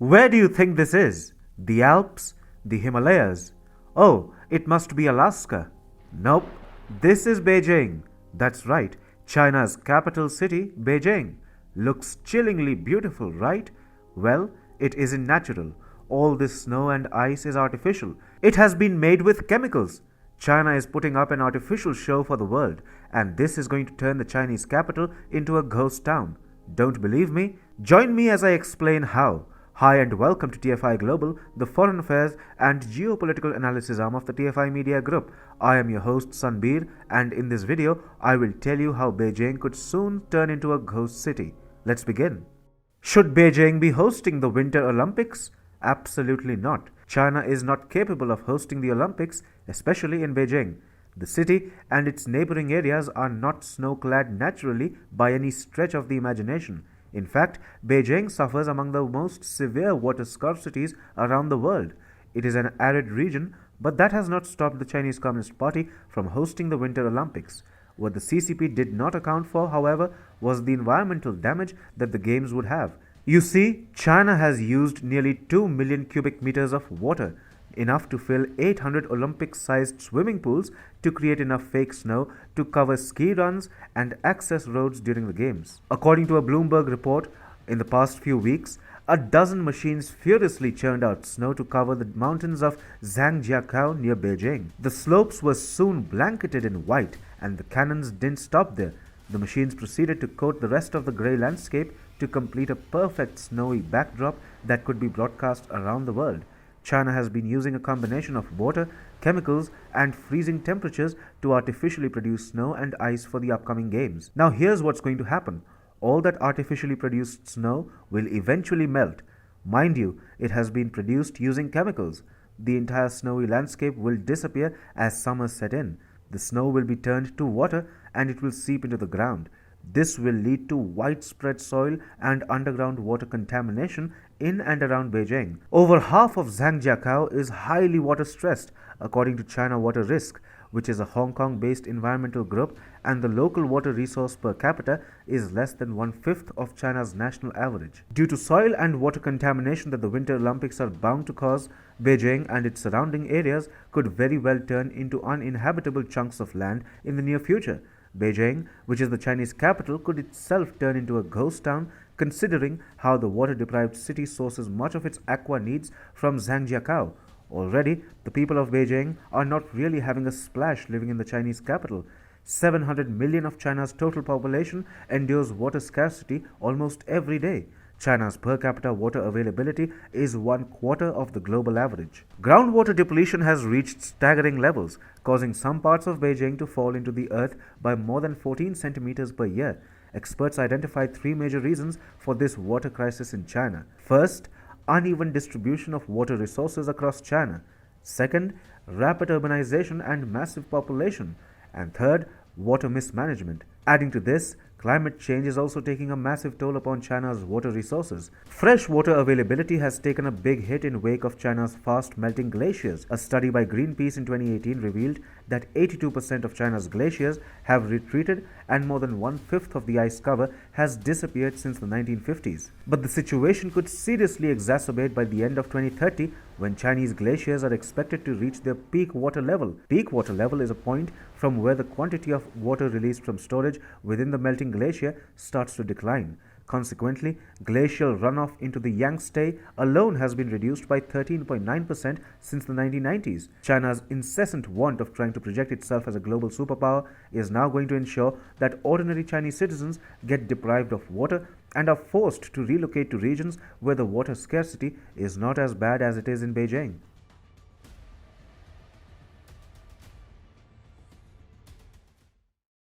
Where do you think this is? The Alps? The Himalayas? Oh, it must be Alaska. Nope, this is Beijing. That's right, China's capital city, Beijing. Looks chillingly beautiful, right? Well, it isn't natural. All this snow and ice is artificial. It has been made with chemicals. China is putting up an artificial show for the world, and this is going to turn the Chinese capital into a ghost town. Don't believe me? Join me as I explain how. Hi and welcome to TFI Global, the foreign affairs and geopolitical analysis arm of the TFI Media Group. I am your host Sanbir, and in this video I will tell you how Beijing could soon turn into a ghost city. Let's begin. Should Beijing be hosting the Winter Olympics? Absolutely not. China is not capable of hosting the Olympics, especially in Beijing. The city and its neighboring areas are not snow-clad naturally by any stretch of the imagination. In fact, Beijing suffers among the most severe water scarcities around the world. It is an arid region, but that has not stopped the Chinese Communist Party from hosting the Winter Olympics. What the CCP did not account for, however, was the environmental damage that the Games would have. You see, China has used nearly 2 million cubic meters of water, enough to fill 800 Olympic-sized swimming pools, to create enough fake snow to cover ski runs and access roads during the Games. According to a Bloomberg report, in the past few weeks, a dozen machines furiously churned out snow to cover the mountains of Zhangjiakou near Beijing. The slopes were soon blanketed in white, and the cannons didn't stop there. The machines proceeded to coat the rest of the grey landscape to complete a perfect snowy backdrop that could be broadcast around the world. China has been using a combination of water, chemicals, and freezing temperatures to artificially produce snow and ice for the upcoming Games. Now here's what's going to happen. All that artificially produced snow will eventually melt. Mind you, it has been produced using chemicals. The entire snowy landscape will disappear as summer set in. The snow will be turned to water and it will seep into the ground. This will lead to widespread soil and underground water contamination in and around Beijing. Over half of Zhangjiakou is highly water stressed, according to China Water Risk, which is a Hong Kong-based environmental group, and the local water resource per capita is less than 1/5 of China's national average. Due to soil and water contamination that the Winter Olympics are bound to cause, Beijing and its surrounding areas could very well turn into uninhabitable chunks of land in the near future. Beijing, which is the Chinese capital, could itself turn into a ghost town, considering how the water-deprived city sources much of its aqua needs from Zhangjiakou. Already, the people of Beijing are not really having a splash living in the Chinese capital. 700 million of China's total population endures water scarcity almost every day. China's per capita water availability is 1/4 of the global average. Groundwater depletion has reached staggering levels, causing some parts of Beijing to fall into the earth by more than 14 centimeters per year. Experts identified 3 major reasons for this water crisis in China. First, uneven distribution of water resources across China. Second, rapid urbanization and massive population. And third, water mismanagement. Adding to this, climate change is also taking a massive toll upon China's water resources. Fresh water availability has taken a big hit in wake of China's fast-melting glaciers. A study by Greenpeace in 2018 revealed that 82% of China's glaciers have retreated and more than 1/5 of the ice cover has disappeared since the 1950s. But the situation could seriously exacerbate by the end of 2030, when Chinese glaciers are expected to reach their peak water level. Peak water level is a point from where the quantity of water released from storage within the melting glacier starts to decline. Consequently, glacial runoff into the Yangtze alone has been reduced by 13.9% since the 1990s. China's incessant want of trying to project itself as a global superpower is now going to ensure that ordinary Chinese citizens get deprived of water and are forced to relocate to regions where the water scarcity is not as bad as it is in Beijing.